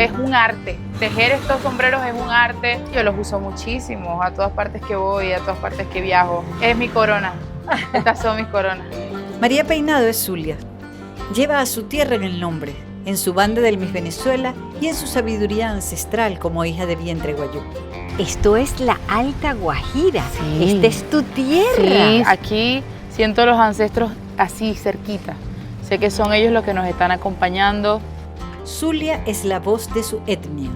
es un arte. Tejer estos sombreros es un arte. Yo los uso muchísimo a todas partes que voy, a todas partes que viajo. Es mi corona. Estas son mis coronas. María Peinado es Zulia. Lleva a su tierra en el nombre, en su banda del Miss Venezuela y en su sabiduría ancestral como hija de vientre guayú. Esto es la Alta Guajira. Sí. Esta es tu tierra. Sí, aquí siento los ancestros así cerquita. Sé que son ellos los que nos están acompañando. Zulia es la voz de su etnia.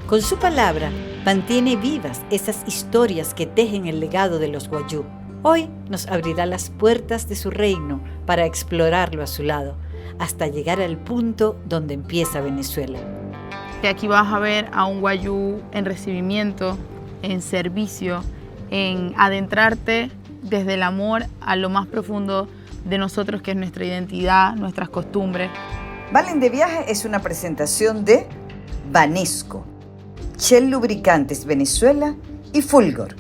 Con su palabra mantiene vivas esas historias que tejen el legado de los guayú. Hoy nos abrirá las puertas de su reino para explorarlo a su lado, hasta llegar al punto donde empieza Venezuela. Aquí vas a ver a un guayú en recibimiento, en servicio, en adentrarte desde el amor a lo más profundo de nosotros, que es nuestra identidad, nuestras costumbres. Valen de Viaje es una presentación de Banesco, Shell Lubricantes Venezuela y Fulgor.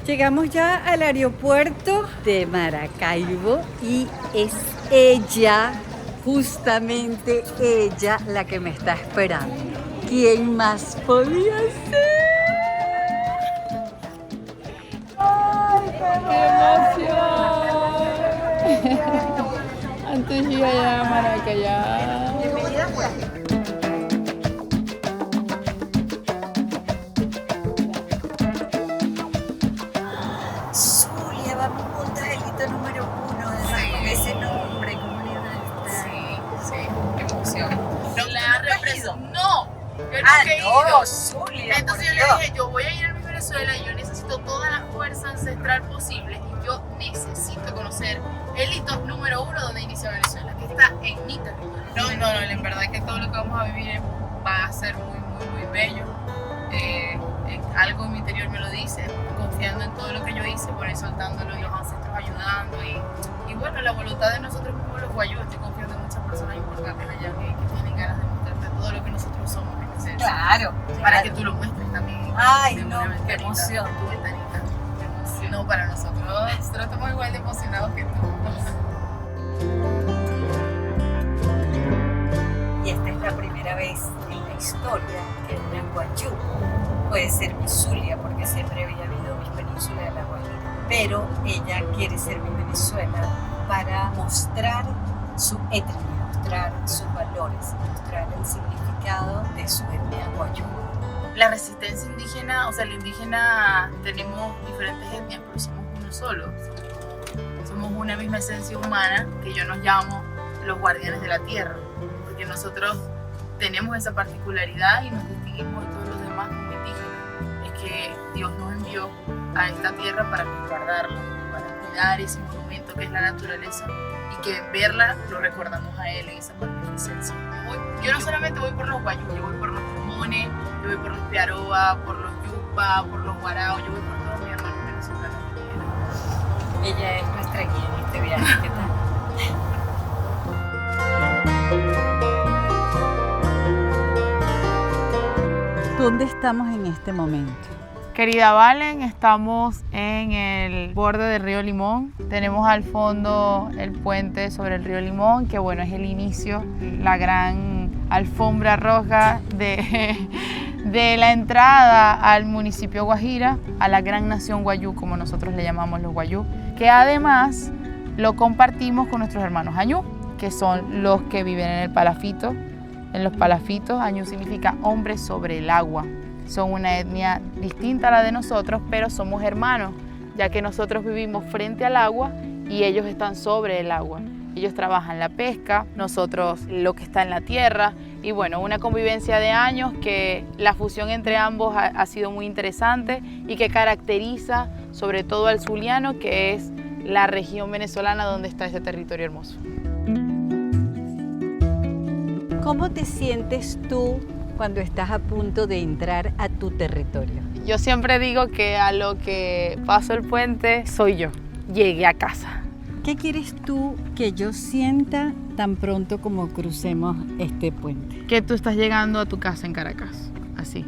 Llegamos ya al aeropuerto de Maracaibo y es ella, justamente ella, la que me está esperando. ¿Quién más podía ser? ¡Ay, qué emoción! Antes iba allá a Maracaibo. Bienvenida pues. Zulia, vamos juntas el hito número 1, además con ese nombre, ¿cómo le va a estar? Sí, qué emoción. No la represento. No, yo nunca he no, ido. Zulia. Entonces yo le dije, yo voy a ir a mi Venezuela y yo necesito toda la fuerza ancestral posible y yo necesito conocer el hito número 1 donde inicia Venezuela, que está en mi territorio. No, en verdad que todo lo que vamos a vivir va a ser muy bello. Algo en mi interior me lo dice, confiando en todo lo que yo hice, por ahí soltándolo y los ancestros ayudando y bueno, la voluntad de nosotros como los guayú. Estoy confiando en muchas personas importantes allá que tienen ganas de mostrarte todo lo que nosotros somos en esencia. Claro. Para que tú lo muestres también. Ay, de no, una qué ventanita, emoción. tu ventanita. No, para nosotros estamos igual de emocionados que tú. Y esta es la primera vez en la historia que una guayú puede ser mi Zulia, porque siempre había habido mi península de la Guajira. Pero ella quiere ser mi Venezuela para mostrar su etnia, mostrar sus valores, mostrar el significado de su etnia guayú. La resistencia indígena, o sea, la indígena, tenemos diferentes etnias, pero somos uno solo. Somos una misma esencia humana que yo nos llamo los guardianes de la tierra, porque nosotros tenemos esa particularidad y nos distinguimos de todos los demás como indígenas. Es que Dios nos envió a esta tierra para guardarla, para cuidar ese monumento que es la naturaleza y que en verla lo recordamos a Él en esa magnificencia. Yo no solamente voy por los guayú, yo voy por los pumones, yo voy por los piaroa, por los yupa, por los guarao, yo voy por todos mis hermanos venezolanos. Ella es nuestra guía en este viaje. ¿Qué tal? ¿Dónde estamos en este momento? Querida Valen, estamos en el borde del río Limón. Tenemos al fondo el puente sobre el río Limón, que bueno, es el inicio, la gran alfombra roja de la entrada al municipio Guajira, a la gran nación guayú, como nosotros le llamamos los guayú, que además lo compartimos con nuestros hermanos añú, que son los que viven en el palafito. En los palafitos, añú significa hombre sobre el agua. Son una etnia distinta a la de nosotros, pero somos hermanos, ya que nosotros vivimos frente al agua y ellos están sobre el agua. Ellos trabajan la pesca, nosotros lo que está en la tierra, y bueno, una convivencia de años que la fusión entre ambos ha sido muy interesante y que caracteriza sobre todo al zuliano, que es la región venezolana donde está este territorio hermoso. ¿Cómo te sientes tú cuando estás a punto de entrar a tu territorio? Yo siempre digo que a lo que paso el puente soy yo. Llegué a casa. ¿Qué quieres tú que yo sienta tan pronto como crucemos este puente? Que tú estás llegando a tu casa en Caracas, así.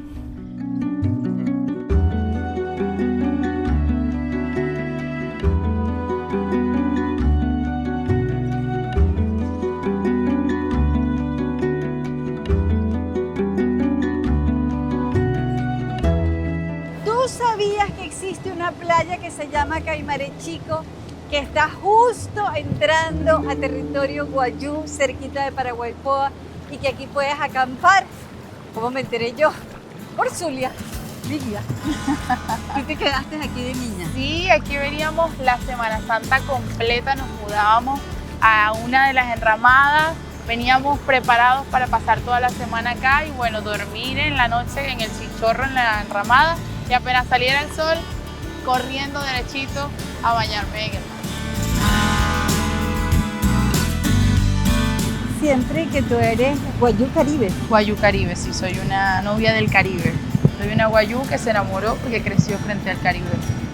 playa que se llama Caimaré Chico, que está justo entrando a territorio guayú, cerquita de Paraguaypoa, y que aquí puedes acampar. ¿Cómo me enteré yo? Por Zulia, Lidia. ¿Tú te quedaste aquí de niña? Sí, aquí veníamos la Semana Santa completa, nos mudábamos a una de las enramadas, veníamos preparados para pasar toda la semana acá y bueno, dormir en la noche en el chinchorro en la enramada y apenas saliera el sol, corriendo derechito a bañarme en el mar. Siempre que tú eres guayú caribe. Guayú Caribe, sí, soy una novia del Caribe. Soy una guayú que se enamoró porque creció frente al Caribe.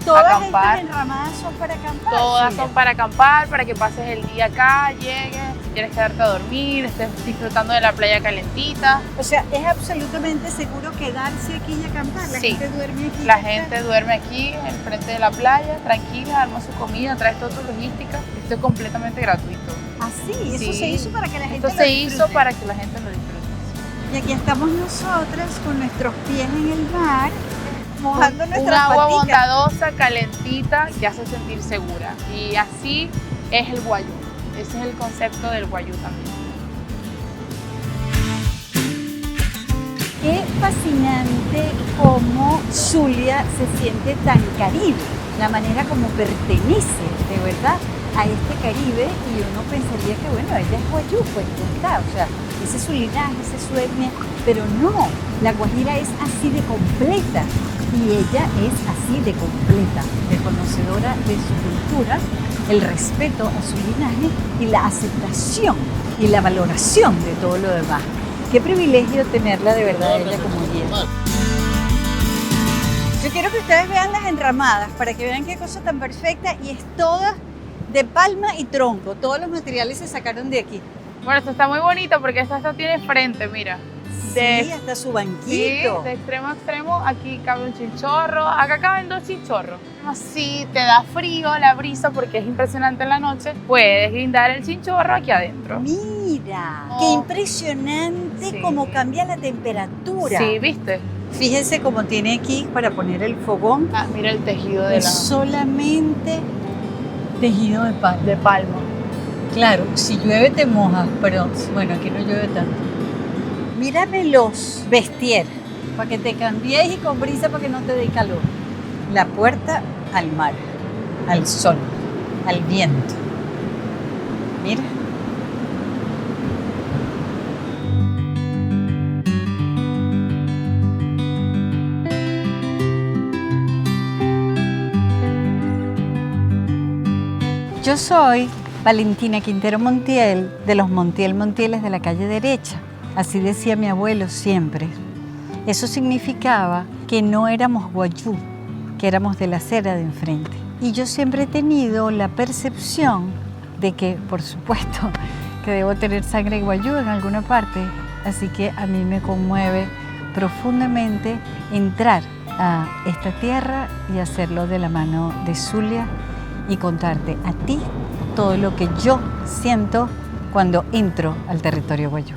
Todas Acampar. estas enramadas son para acampar. Todas Zulia. son para acampar, para que pases el día acá, llegues, si quieres quedarte a dormir, estés disfrutando de la playa calentita. O sea, es absolutamente seguro quedarse aquí y acampar. La Sí. gente duerme aquí. La gente duerme aquí, enfrente de la playa, tranquila, arma su comida, trae toda tu logística. Esto es completamente gratuito. Así, eso Sí. se hizo para que la gente Esto lo se hizo disfrute. para que la gente lo disfrute. Y aquí estamos nosotras con nuestros pies en el mar, mojando Un nuestras agua paticas. bondadosa, calentita, que hace sentir segura. Y así es el guayú. Ese es el concepto del guayú también. Qué fascinante cómo Zulia se siente tan caribe, la manera como pertenece de verdad a este Caribe, y uno pensaría que bueno, ella es guayú, pues ya está, o sea, ese es su linaje, ese es su etnia, pero no, la Guajira es así de completa y ella es así de completa, reconocedora de su cultura, el respeto a su linaje y la aceptación y la valoración de todo lo demás. Qué privilegio tenerla de verdad ella como guía. Yo quiero que ustedes vean las enramadas para que vean qué cosa tan perfecta, y es toda de palma y tronco. Todos los materiales se sacaron de aquí. Bueno, esto está muy bonito porque esta tiene frente, mira. Sí, hasta su Sí, banquito. de extremo a extremo, aquí cabe un chinchorro, acá caben 2 chinchorros. Así te da frío la brisa porque es impresionante en la noche, puedes guindar el chinchorro aquí adentro. Mira, Oh. qué impresionante Sí. cómo cambia la temperatura. Sí, ¿viste? Fíjense cómo tiene aquí para poner el fogón. Ah, mira el tejido de, Es solamente tejido de palma. de palma. Claro, si llueve te mojas, pero bueno, aquí no llueve tanto. Míramelos vestir, para que te cambies y con brisa para que no te dé calor. La puerta al mar, al sol, al viento. Mira. Yo soy Valentina Quintero Montiel, de los Montiel Montieles de la calle derecha. Así decía mi abuelo siempre. Eso significaba que no éramos guayú, que éramos de la acera de enfrente. Y yo siempre he tenido la percepción de que, por supuesto, que debo tener sangre guayú en alguna parte. Así que a mí me conmueve profundamente entrar a esta tierra y hacerlo de la mano de Zulia y contarte a ti todo lo que yo siento cuando entro al territorio guayú.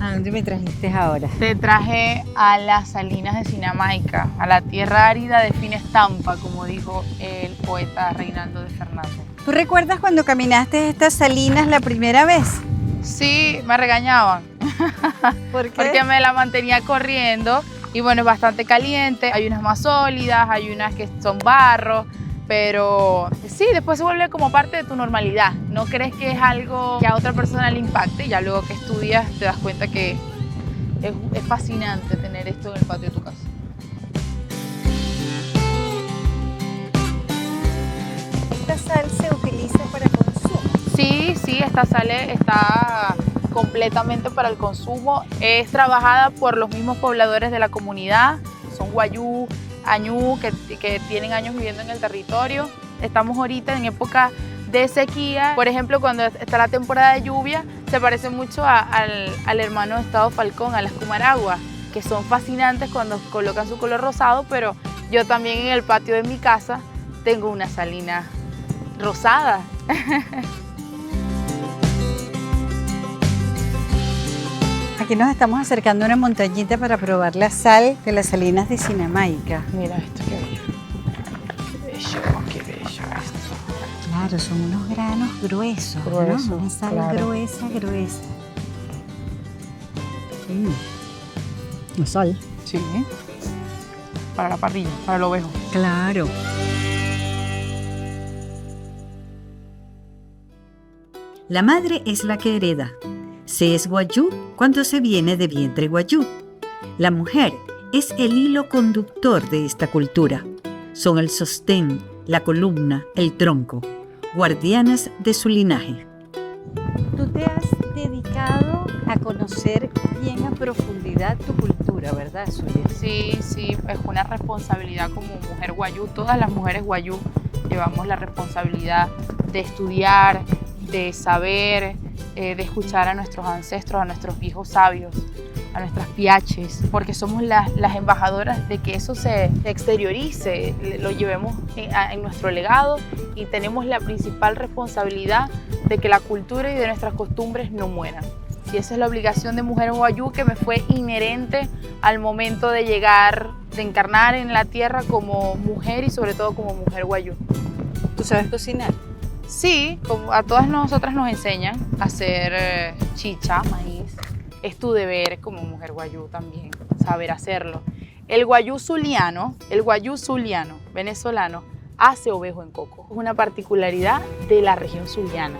¿A dónde me trajiste ahora? Te traje a las salinas de Sinamaica, a la tierra árida de fina estampa, como dijo el poeta Reinaldo de Fernández. ¿Tú recuerdas cuando caminaste estas salinas la primera vez? Sí, me regañaban. ¿Por qué? Porque me la mantenía corriendo y bueno, es bastante caliente, hay unas más sólidas, hay unas que son barro, pero sí, después se vuelve como parte de tu normalidad, no crees que es algo que a otra persona le impacte, ya luego que estudias te das cuenta que es fascinante tener esto en el patio de tu casa. ¿Esta sal se utiliza para consumo? Sí, esta sal está completamente para el consumo. Es trabajada por los mismos pobladores de la comunidad, son guayú, añú, que tienen años viviendo en el territorio. Estamos ahorita en época de sequía. Por ejemplo, cuando está la temporada de lluvia, se parece mucho al hermano de Estado Falcón, a las Cumaragua, que son fascinantes cuando colocan su color rosado, pero yo también en el patio de mi casa tengo una salina rosada. Aquí nos estamos acercando a una montañita para probar la sal de las salinas de Sinamaica. Mira esto, qué bello. Qué bello esto. Claro, son unos granos gruesos, Gruesos, ¿no? Una sal claro. gruesa. La sal. Sí. Para la parrilla, para el ovejo. Claro. La madre es la que hereda. Se es guayú cuando se viene de vientre guayú. La mujer es el hilo conductor de esta cultura. Son el sostén, la columna, el tronco, guardianas de su linaje. Tú te has dedicado a conocer bien a profundidad tu cultura, ¿verdad, Zulia? Sí, sí, es una responsabilidad como mujer guayú. Todas las mujeres guayú llevamos la responsabilidad de estudiar, de saber, de escuchar a nuestros ancestros, a nuestros viejos sabios, a nuestras piaches, porque somos las embajadoras de que eso se exteriorice, lo llevemos en nuestro legado y tenemos la principal responsabilidad de que la cultura y de nuestras costumbres no mueran. Y esa es la obligación de mujer guayú que me fue inherente al momento de llegar, de encarnar en la tierra como mujer y sobre todo como mujer guayú. ¿Tú sabes cocinar? Sí, como a todas nosotras nos enseñan a hacer chicha, maíz. Es tu deber como mujer guayú también, saber hacerlo. El guayú zuliano venezolano, hace ovejo en coco. Es una particularidad de la región zuliana,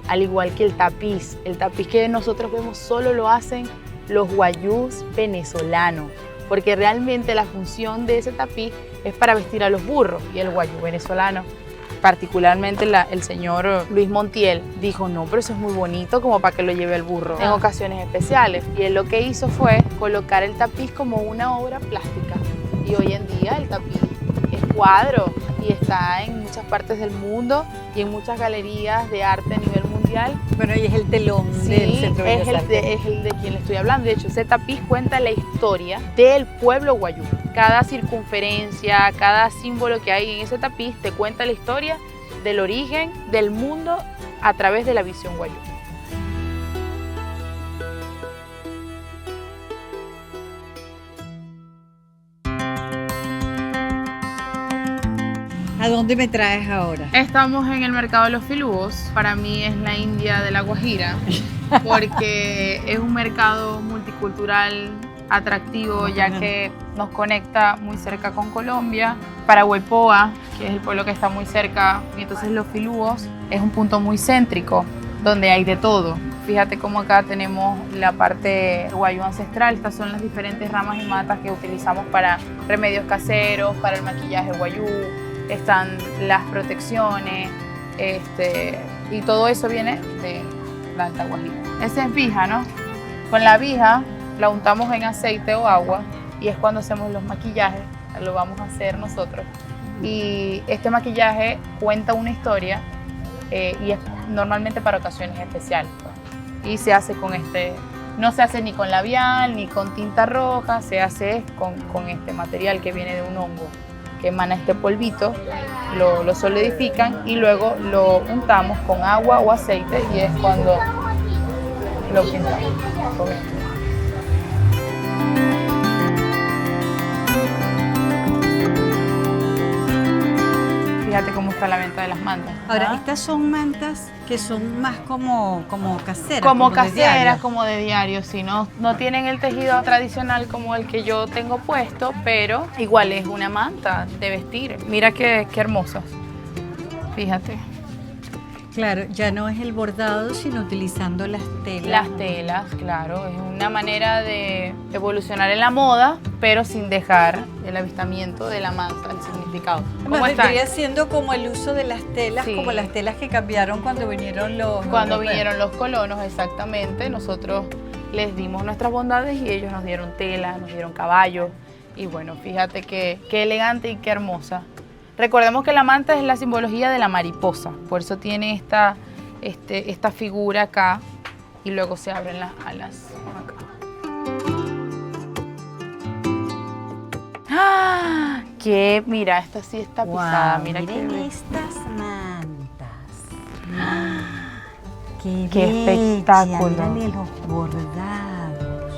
al igual que el tapiz. El tapiz que nosotros vemos solo lo hacen los guayús venezolanos, porque realmente la función de ese tapiz es para vestir a los burros, y el guayú venezolano, particularmente el señor Luis Montiel, dijo, no, pero eso es muy bonito como para que lo lleve el burro en ocasiones especiales. Y él lo que hizo fue colocar el tapiz como una obra plástica. Y hoy en día el tapiz es cuadro y está en muchas partes del mundo y en muchas galerías de arte a nivel mundial. Bueno, y es el telón del Centro de Bellas Artes. Es el de quien le estoy hablando. De hecho, ese tapiz cuenta la historia del pueblo guayú. Cada circunferencia, cada símbolo que hay en ese tapiz te cuenta la historia del origen del mundo a través de la visión guayú. ¿A dónde me traes ahora? Estamos en el mercado de los filúos. Para mí es la India de La Guajira, porque es un mercado multicultural atractivo, ya que nos conecta muy cerca con Colombia. Paraguaypoa, que es el pueblo que está muy cerca, y entonces los filúos es un punto muy céntrico, donde hay de todo. Fíjate cómo acá tenemos la parte guayú ancestral. Estas son las diferentes ramas y matas que utilizamos para remedios caseros, para el maquillaje guayú. Están las protecciones, y todo eso viene de la Alta Guajira. Esa es vija, ¿no? Con la vija la untamos en aceite o agua y es cuando hacemos los maquillajes, lo vamos a hacer nosotros. Y este maquillaje cuenta una historia y es normalmente para ocasiones especiales. Y se hace con no se hace ni con labial ni con tinta roja, se hace con este material que viene de un hongo que emana este polvito, lo solidifican y luego lo untamos con agua o aceite y es cuando lo pintamos con esto. Fíjate cómo está la venta de las mantas. Ahora, estas son mantas que son más como caseras. Como de caseras, diario. como de diario, sí, no tienen el tejido tradicional como el que yo tengo puesto, pero igual es una manta de vestir. Mira qué hermosas. Fíjate. Claro, ya no es el bordado, sino utilizando las telas. Las telas, claro, es una manera de evolucionar en la moda, pero sin dejar el avistamiento de la manta, el significado. ¿Cómo Además, están? vendría siendo como el uso de las telas, Sí. como las telas que cambiaron cuando vinieron los Cuando europeos. vinieron los colonos, exactamente, nosotros les dimos nuestras bondades y ellos nos dieron tela, nos dieron caballo. Y bueno, fíjate qué elegante y qué hermosa. Recordemos que la manta es la simbología de la mariposa, por eso tiene esta figura acá y luego se abren las alas acá. ¡Ah! Mira, esta sí está pisada, mira miren qué estas mantas. Qué Qué bella, espectáculo. mírale los bordados.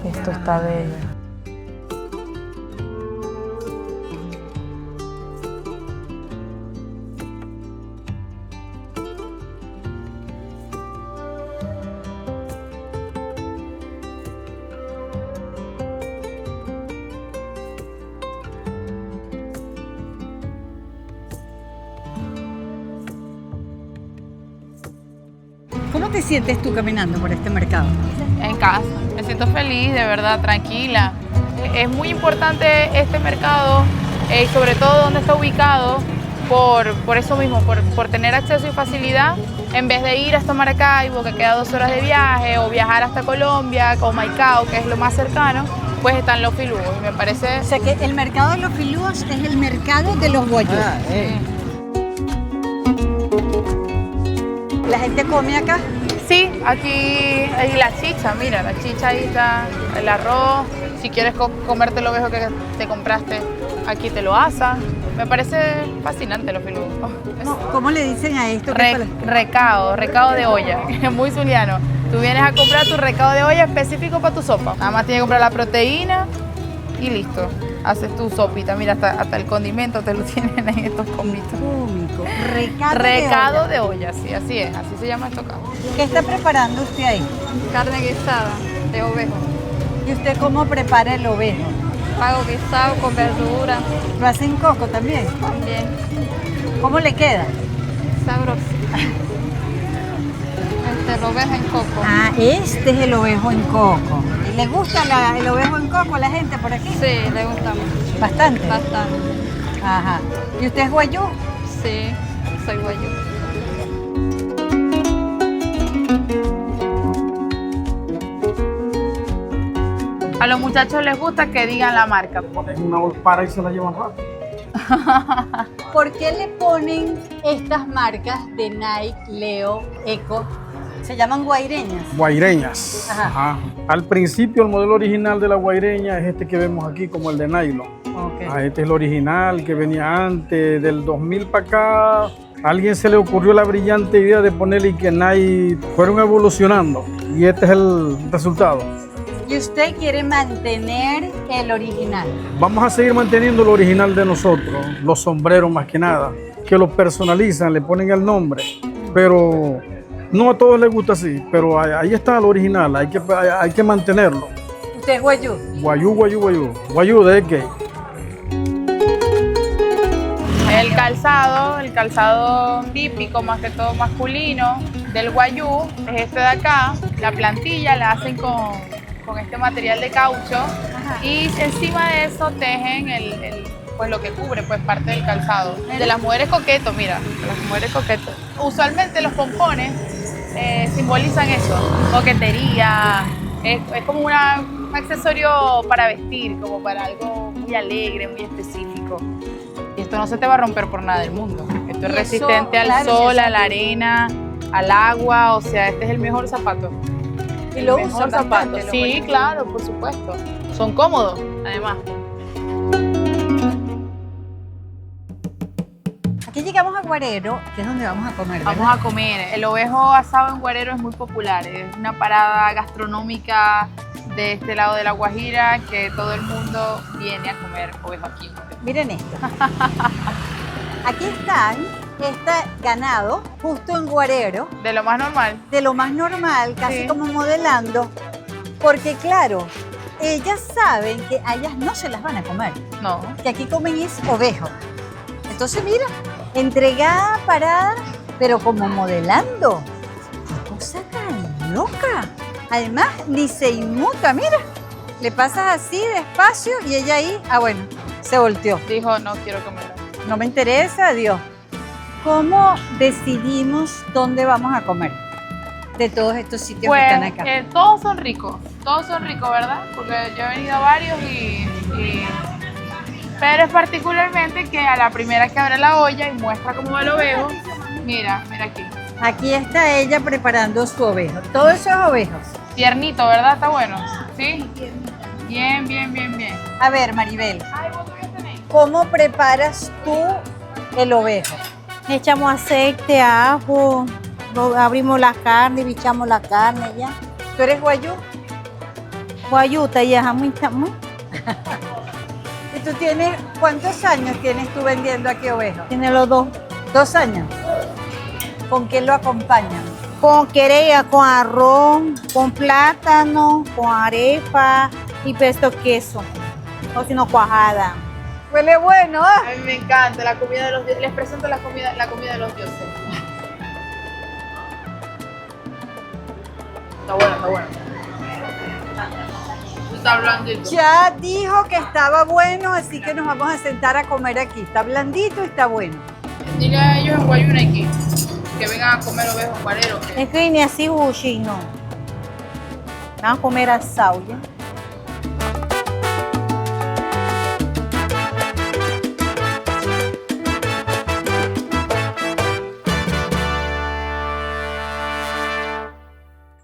Esto está bello. ¿Cómo te sientes tú caminando por este mercado? En casa. Me siento feliz, de verdad, tranquila. Es muy importante este mercado, y sobre todo donde está ubicado, por eso mismo, por tener acceso y facilidad, en vez de ir hasta Maracaibo, que queda 2 horas de viaje, o viajar hasta Colombia, o Maicao, que es lo más cercano, pues están los filúos. Y me parece... O sea que el mercado de los filúos es el mercado de los guayú. ¿La gente come acá? Sí, aquí hay la chicha, mira, la chicha ahí está, el arroz. Si quieres comerte el ovejo que te compraste, aquí te lo asan. Me parece fascinante los filúos. ¿Cómo le dicen a esto? Recado de olla, es muy zuliano. Tú vienes a comprar tu recado de olla específico para tu sopa. Nada más tienes que comprar la proteína y listo. Haces tu sopita, mira, hasta el condimento te lo tienen ahí estos comitos. Cómico. Recado de olla, sí, así es, así se llama esto acá. ¿Qué está preparando usted ahí? Carne guisada de ovejo. ¿Y usted cómo prepara el ovejo? Hago guisado con verdura. ¿Lo hace en coco también? También. ¿Cómo le queda? Sabroso. El ovejo en coco. Ah, este es el ovejo en coco. ¿Y le gusta el ovejo en coco a la gente por aquí? Sí, le gusta mucho. ¿Bastante? Bastante. Ajá. ¿Y usted es guayú? Sí, soy guayú. A los muchachos les gusta que digan la marca. Ponen una olpara y se la llevan rápido. ¿Por qué le ponen estas marcas de Nike, Leo, Eco? Se llaman guaireñas. Guaireñas. Ajá. Ajá. Al principio el modelo original de la guaireña es este que vemos aquí como el de nylon. Okay. Este es el original que venía antes, del 2000 para acá. A alguien se le ocurrió la brillante idea de ponerle que Nike fueron evolucionando y este es el resultado. ¿Y usted quiere mantener el original? Vamos a seguir manteniendo lo original de nosotros, los sombreros más que nada, que lo personalizan, le ponen el nombre, pero no a todos les gusta así, pero ahí está lo original, hay que mantenerlo. ¿Usted es guayú? Guayú, guayú, guayú. Guayú de qué? El calzado típico, más que todo masculino, del guayú, es este de acá. La plantilla la hacen con este material de caucho. Ajá. Y encima de eso tejen pues lo que cubre pues parte del calzado. De las mujeres coquetos, mira, de las mujeres coquetos. Usualmente los pompones simbolizan eso, coquetería, es como un accesorio para vestir, como para algo muy alegre, muy específico. Y esto no se te va a romper por nada del mundo. Esto es resistente al sol, a la arena, al agua, o sea, este es el mejor zapato. ¿Y lo El mejor usan zapato. bastante? Sí, claro, por supuesto. Son cómodos, además. Aquí llegamos a Guarero, que es donde vamos a comer, ¿verdad? Vamos a comer. El ovejo asado en Guarero es muy popular. Es una parada gastronómica de este lado de La Guajira que todo el mundo viene a comer ovejo aquí. Miren esto. Aquí están este ganado justo en Guarero, De lo más normal. de lo más normal, casi Sí. como modelando, porque claro, ellas saben que a ellas no se las van a comer, No. que aquí comen es ovejo. Entonces mira, entregada, parada, pero como modelando. ¡Qué cosa tan loca! Además, ni se inmuta, mira. Le pasas así despacio y ella ahí, bueno, se volteó. Dijo, no quiero comerlo. No me interesa, Dios. ¿Cómo decidimos dónde vamos a comer? De todos estos sitios Pues que están acá. todos son ricos, ¿verdad? Porque yo he venido a varios pero es particularmente que a la primera que abre la olla y muestra cómo va el ovejo, mira aquí. Aquí está ella preparando su ovejo. Todo eso es ovejos. Tiernito, ¿verdad? Está bueno. ¿Sí? Bien. A ver, Maribel, Ay, ¿vos todavía tenéis? ¿cómo preparas tú el ovejo? Echamos aceite, ajo, abrimos la carne, bichamos la carne ya. ¿Tú eres guayú? Guayuta ya muy chamo. ¿Y tú tienes, cuántos años tienes tú vendiendo aquí ovejas? Tiene los dos. 2 años. ¿Con qué lo acompañan? Con querella, con arroz, con plátano, con arepa y pesto queso. O si no, cuajada. Huele bueno, ¿ah? A mí me encanta la comida de los dioses. Les presento la comida de los dioses. Está bueno, está bueno. Está blandito. Ya dijo que estaba bueno, así que nos vamos a sentar a comer aquí. Está blandito y está bueno. Dile a ellos en Guayuna aquí que vengan a comer ovejos guareros. Es que ni así hushi, no. Van a comer asado, ¿ya?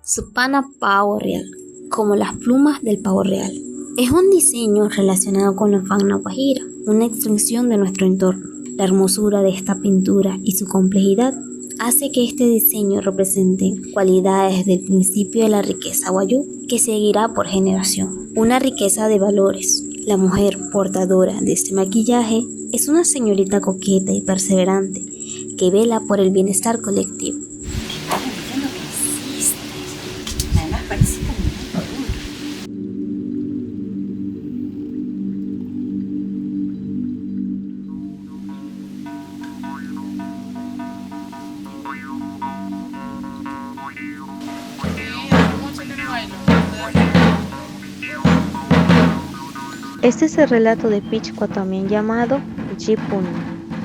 Supana Pavo Real, como las plumas del pavo real. Es un diseño relacionado con la fauna guajira, una extensión de nuestro entorno. La hermosura de esta pintura y su complejidad hace que este diseño represente cualidades del principio de la riqueza guayú que seguirá por generación. Una riqueza de valores. La mujer portadora de este maquillaje es una señorita coqueta y perseverante que vela por el bienestar colectivo. Este es el relato de Pichcua, también llamado Jipun,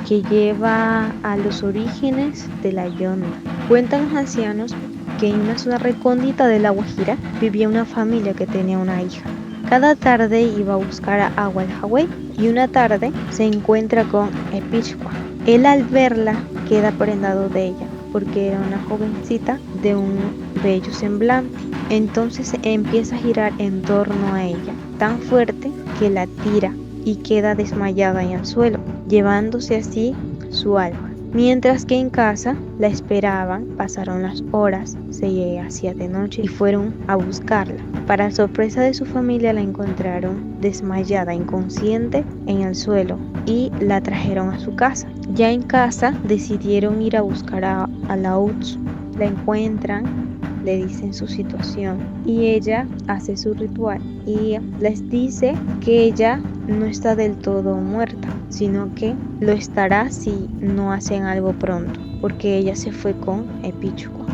que lleva a los orígenes de la Yonna. Cuentan los ancianos que en una zona recóndita de La Guajira vivía una familia que tenía una hija. Cada tarde iba a buscar agua al Hawái y una tarde se encuentra con Pichcua. Él al verla queda prendado de ella porque era una jovencita de un bello semblante. Entonces empieza a girar en torno a ella, tan fuerte que la tira y queda desmayada en el suelo, llevándose así su alma. Mientras que en casa la esperaban, pasaron las horas, se hacía de noche y fueron a buscarla. Para sorpresa de su familia la encontraron desmayada, inconsciente en el suelo y la trajeron a su casa. Ya en casa decidieron ir a buscar a la Uts. La encuentran, le dicen su situación y ella hace su ritual y les dice que ella no está del todo muerta, sino que lo estará si no hacen algo pronto, porque ella se fue con Pichcua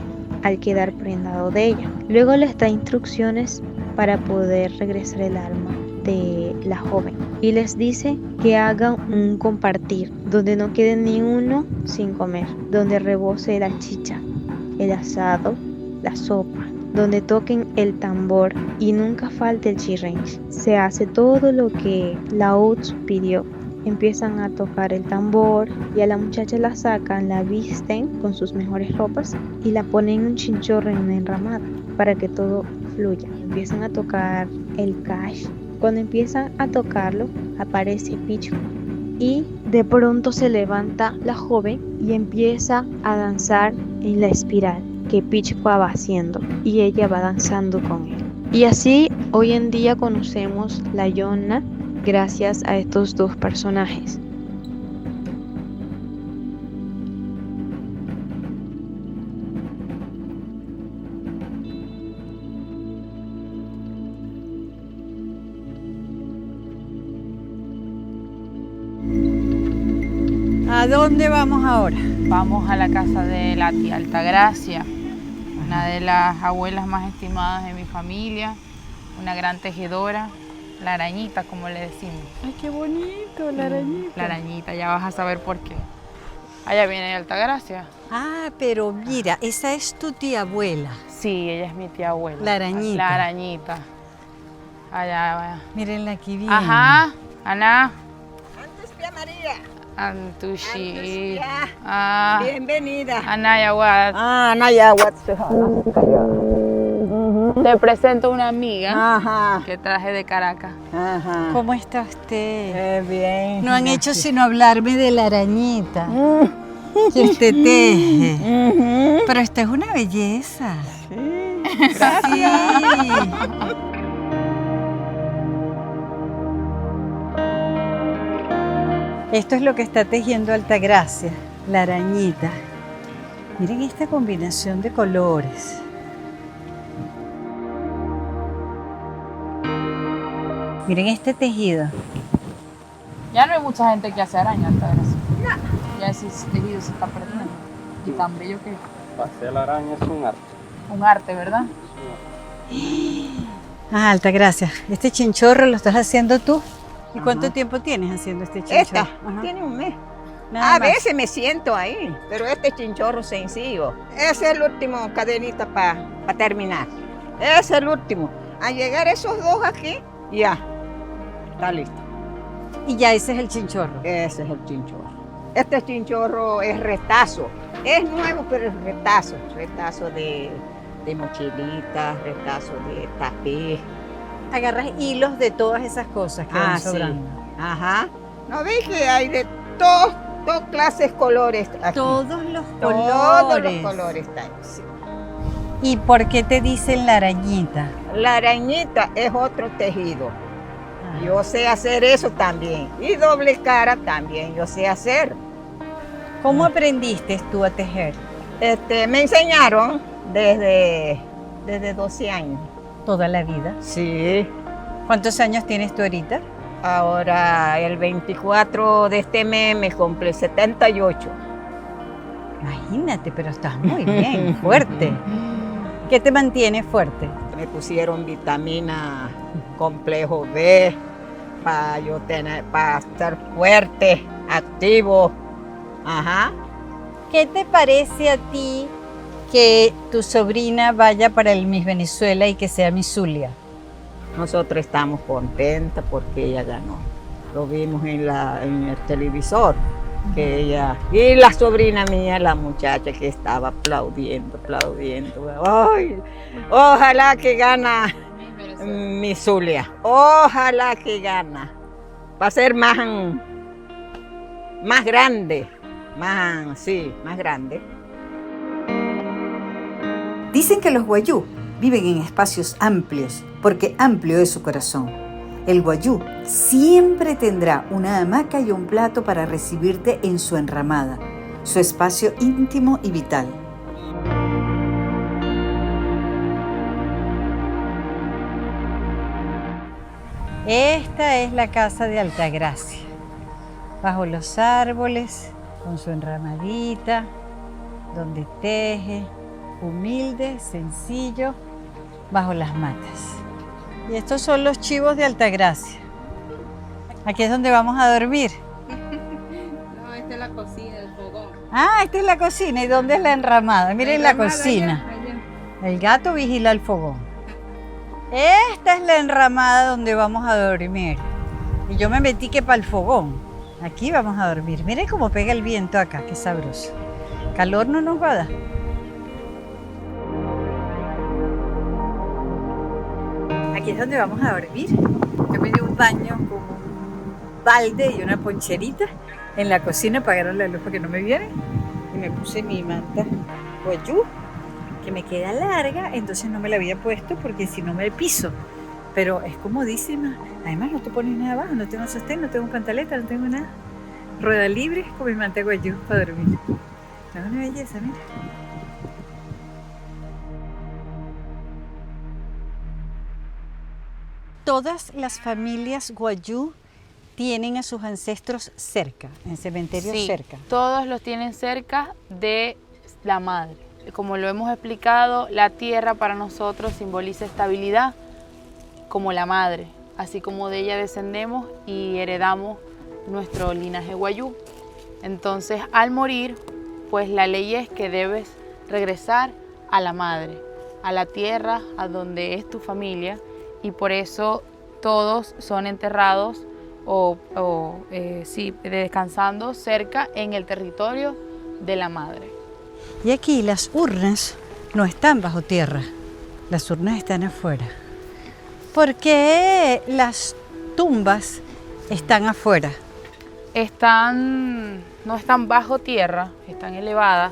al quedar prendado de ella. Luego les da instrucciones para poder regresar el alma de la joven y les dice que hagan un compartir donde no quede ni uno sin comer, donde rebose la chicha, el asado, la sopa, donde toquen el tambor y nunca falte el chirrench. Se hace todo lo que la Uts pidió. Empiezan a tocar el tambor y a la muchacha la sacan, la visten con sus mejores ropas y la ponen en un chinchorro en una enramada para que todo fluya. Empiezan a tocar el cash. Cuando empiezan a tocarlo aparece Pichcua y de pronto se levanta la joven y empieza a danzar en la espiral que Pichcua va haciendo y ella va danzando con él. Y así hoy en día conocemos la Yonna gracias a estos dos personajes. ¿A dónde vamos ahora? Vamos a la casa de la tía Altagracia, una de las abuelas más estimadas de mi familia, una gran tejedora, la arañita, como le decimos. Ay, qué bonito, la arañita. La arañita, ya vas a saber por qué. Allá viene Altagracia. Ah, pero mira, esa es tu tía abuela. Sí, ella es mi tía abuela. La arañita. La arañita. Allá, vaya. Mírenla aquí bien. Ajá, Ana. Antes tía María. Antushi. Ah, bienvenida. Anayawat. Anayawat. Te presento una amiga Ajá. que traje de Caracas. Ajá. ¿Cómo está usted? Bien. No han hecho sino hablarme de la arañita. Que usted teje. Pero esta es una belleza. Sí. Gracias. Sí. Esto es lo que está tejiendo Altagracia, la arañita. Miren esta combinación de colores. Miren este tejido. Ya no hay mucha gente que hace araña, Altagracia. Ya ese tejido se está perdiendo. Y tan bello que es. Hacer la araña es un arte. Un arte, ¿verdad? Ah, Altagracia, este chinchorro lo estás haciendo tú. ¿Y cuánto tiempo tienes haciendo este chinchorro? Esta tiene un mes. A veces me siento ahí, pero este chinchorro sencillo. Ese es el último cadenita para terminar. Ese es el último. Al llegar esos dos aquí, ya, está listo. Y ya ese es el chinchorro. Ese es el chinchorro. Este chinchorro es retazo. Es nuevo, pero es retazo. Retazo de mochilitas, retazo de tapiz. Agarras hilos de todas esas cosas que van sobrando. Sí. Ajá. ¿No ves que hay de dos clases colores aquí? Todos los colores. Todos los colores están, sí. ¿Y por qué te dicen la arañita? La arañita es otro tejido. Yo sé hacer eso también. Y doble cara también yo sé hacer. ¿Cómo aprendiste tú a tejer? Me enseñaron desde 12 años. ¿Toda la vida? Sí. ¿Cuántos años tienes tú ahorita? Ahora, el 24 de este mes me cumple 78. Imagínate, pero estás muy bien, fuerte. ¿Qué te mantiene fuerte? Me pusieron vitamina complejo B para estar fuerte, activo. Ajá. ¿Qué te parece a ti que tu sobrina vaya para el Miss Venezuela y que sea Miss Zulia? Nosotros estamos contentas porque ella ganó. Lo vimos en el televisor, que ella y la sobrina mía, la muchacha que estaba aplaudiendo. ¡Ay! Ojalá que gana Miss Zulia. Ojalá que gana. Va a ser más grande. Más grande. Dicen que los guayú viven en espacios amplios, porque amplio es su corazón. El guayú siempre tendrá una hamaca y un plato para recibirte en su enramada, su espacio íntimo y vital. Esta es la casa de Altagracia, bajo los árboles, con su enramadita, donde teje, humilde, sencillo, bajo las matas. Y estos son los chivos de Altagracia. Aquí es donde vamos a dormir. No, esta es la cocina, el fogón. Ah, esta es la cocina. ¿Y dónde es la enramada? Miren la cocina. Allá. El gato vigila el fogón. Esta es la enramada donde vamos a dormir. Y yo me metí que para el fogón. Aquí vamos a dormir. Miren cómo pega el viento acá, qué sabroso. Calor no nos va a dar. Aquí es donde vamos a dormir. Yo me di un baño con un balde y una poncherita en la cocina, apagaron la luz para que no me vieran. Y me puse mi manta guayú, que me queda larga, entonces no me la había puesto porque si no me piso. Pero es comodísima. Además no te pones nada abajo, no tengo sostén, no tengo pantaleta, no tengo nada. Rueda libre con mi manta guayú para dormir. Es una belleza, mira. Todas las familias guayú tienen a sus ancestros cerca, en cementerios cerca. Todos los tienen cerca de la madre. Como lo hemos explicado, la tierra para nosotros simboliza estabilidad como la madre, así como de ella descendemos y heredamos nuestro linaje guayú. Entonces, al morir, pues la ley es que debes regresar a la madre, a la tierra, a donde es tu familia, y por eso todos son enterrados descansando cerca en el territorio de la madre. Y aquí las urnas no están bajo tierra, las urnas están afuera. ¿Por qué las tumbas están afuera? No están bajo tierra, están elevadas,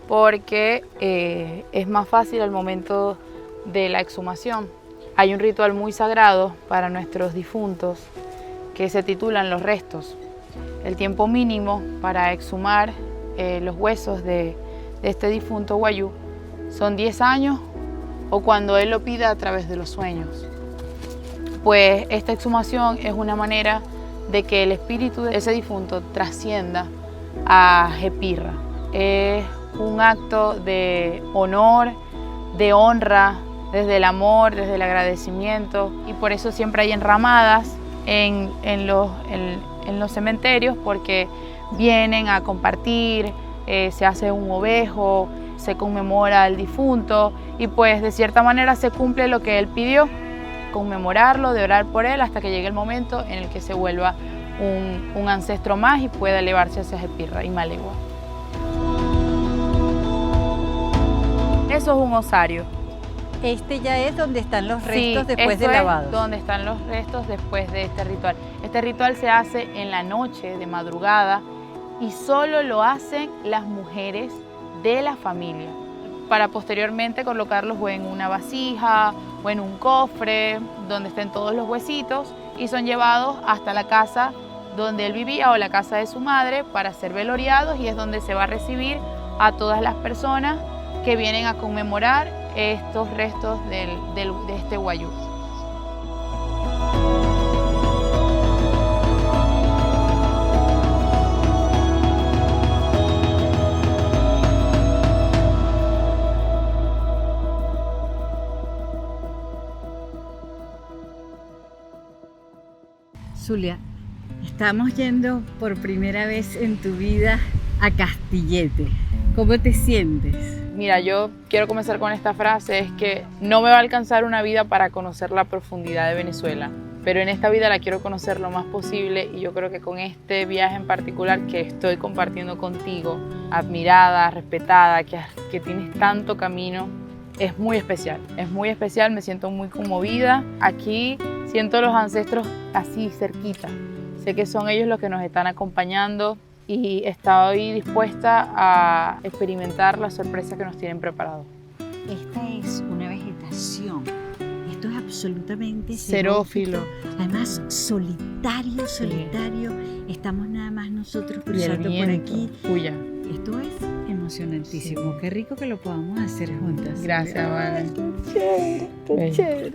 porque es más fácil al momento de la exhumación. Hay un ritual muy sagrado para nuestros difuntos que se titulan los restos. El tiempo mínimo para exhumar los huesos de este difunto guayú son 10 años o cuando él lo pida a través de los sueños. Pues esta exhumación es una manera de que el espíritu de ese difunto trascienda a Jepirra. Es un acto de honor, de honra, desde el amor, desde el agradecimiento, y por eso siempre hay enramadas en los cementerios, porque vienen a compartir, se hace un ovejo, se conmemora al difunto y pues de cierta manera se cumple lo que él pidió, conmemorarlo, de orar por él hasta que llegue el momento en el que se vuelva un ancestro más y pueda elevarse hacia Jepirra y Malegua. Eso es un osario. Este ya es donde están los restos después de lavados. Es donde están los restos después de este ritual. Este ritual se hace en la noche, de madrugada, y solo lo hacen las mujeres de la familia, para posteriormente colocarlos o en una vasija o en un cofre donde estén todos los huesitos y son llevados hasta la casa donde él vivía o la casa de su madre para ser veloriados, y es donde se va a recibir a todas las personas que vienen a conmemorar estos restos de este guayú. Zulia, estamos yendo por primera vez en tu vida a Castillete. ¿Cómo te sientes? Mira, yo quiero comenzar con esta frase, es que no me va a alcanzar una vida para conocer la profundidad de Venezuela, pero en esta vida la quiero conocer lo más posible, y yo creo que con este viaje en particular que estoy compartiendo contigo, admirada, respetada, que tienes tanto camino, es muy especial, me siento muy conmovida. Aquí siento los ancestros así cerquita, sé que son ellos los que nos están acompañando, y estoy dispuesta a experimentar la sorpresa que nos tienen preparado. Esta es una vegetación, esto es absolutamente xerófilo. Además solitario. Estamos nada más nosotros cruzando por aquí. Puya. Esto es emocionantísimo. Qué rico que lo podamos hacer juntas. Gracias, Vale. Qué chévere.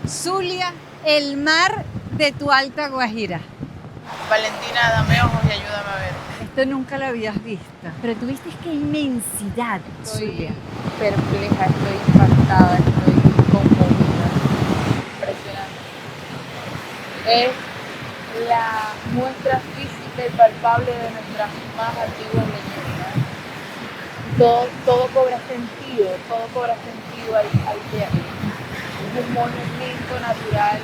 Zulia, el mar de tu Alta Guajira. Valentina, dame ojos y ayúdame a ver. Esto nunca lo habías visto. Pero tú viste qué inmensidad, Zulia. Perpleja, estoy impactada, estoy conmovida. Impresionante. Es la muestra física y palpable de nuestras más antiguas leyendas. Todo cobra sentido al tierra. Es un monumento natural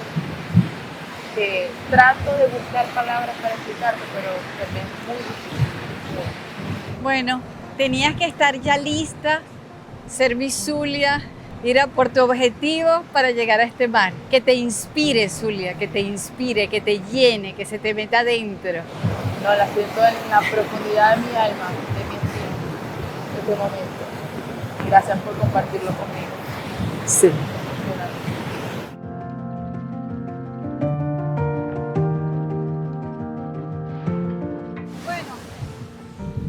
que trato de buscar palabras para explicarte, pero es muy difícil. Bueno, tenías que estar ya lista, ser mi Zulia, ir a por tu objetivo para llegar a este mar. Que te inspire, Zulia, que te inspire, que te llene, que se te meta adentro. No, la siento en la profundidad de mi alma, de mi espíritu, en este momento. Gracias por compartirlo conmigo. Sí.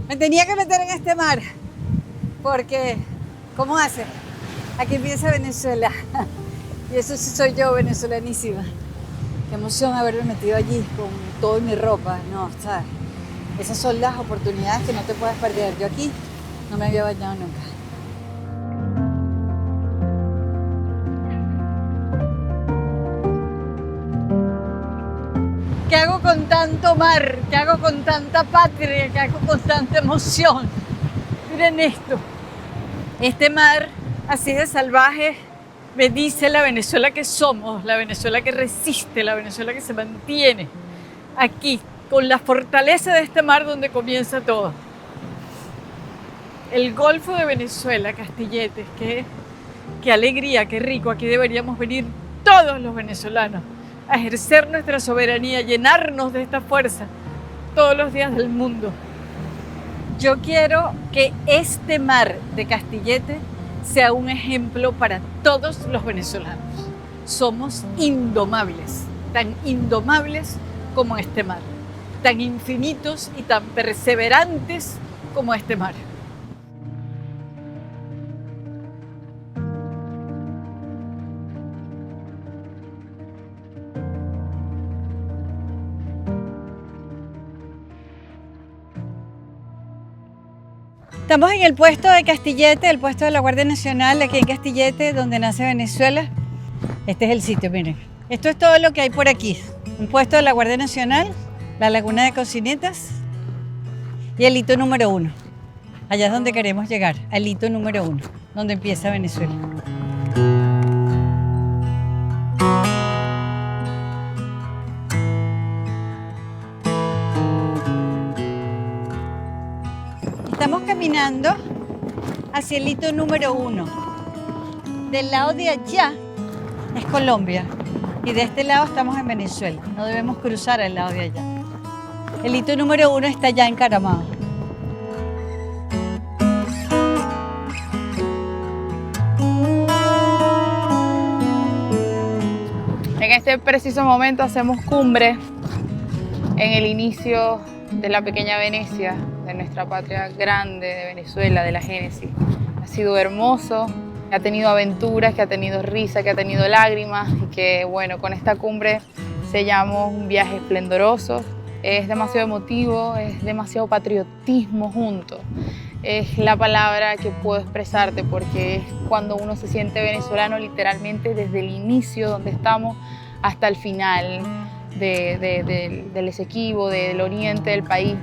Me tenía que meter en este mar, porque, ¿cómo hace? Aquí empieza Venezuela, y eso sí soy yo, venezolanísima. Qué emoción haberme metido allí con toda mi ropa, no, ¿sabes? Esas son las oportunidades que no te puedes perder. Yo aquí no me había bañado nunca. ¿Qué hago con tanto mar? ¿Qué hago con tanta patria? ¿Qué hago con tanta emoción? Miren esto. Este mar así de salvaje me dice la Venezuela que somos, la Venezuela que resiste, la Venezuela que se mantiene aquí, con la fortaleza de este mar donde comienza todo. El Golfo de Venezuela, Castilletes, qué alegría, qué rico. Aquí deberíamos venir todos los venezolanos a ejercer nuestra soberanía, llenarnos de esta fuerza todos los días del mundo. Yo quiero que este mar de Castillete sea un ejemplo para todos los venezolanos. Somos indomables, tan indomables como este mar, tan infinitos y tan perseverantes como este mar. Estamos en el puesto de Castillete, el puesto de la Guardia Nacional, aquí en Castillete, donde nace Venezuela. Este es el sitio, miren. Esto es todo lo que hay por aquí. Un puesto de la Guardia Nacional, la Laguna de Cocinetas y el hito número 1. Allá es donde queremos llegar, al hito número 1, donde empieza Venezuela. Estamos caminando hacia el hito número 1. Del lado de allá es Colombia y de este lado estamos en Venezuela. No debemos cruzar al lado de allá. El hito número 1 está allá encaramado. En este preciso momento hacemos cumbre en el inicio de la pequeña Venecia, de nuestra patria grande de Venezuela, de la Génesis. Ha sido hermoso, ha tenido aventuras, que ha tenido risa, que ha tenido lágrimas y que, bueno, con esta cumbre sellamos un viaje esplendoroso. Es demasiado emotivo, es demasiado patriotismo junto. Es la palabra que puedo expresarte porque es cuando uno se siente venezolano literalmente desde el inicio donde estamos hasta el final del Esequibo, del oriente del país.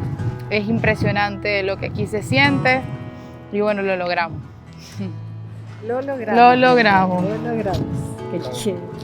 Es impresionante lo que aquí se siente y bueno, lo logramos. Lo logramos. Lo logramos. Lo logramos. Qué chévere.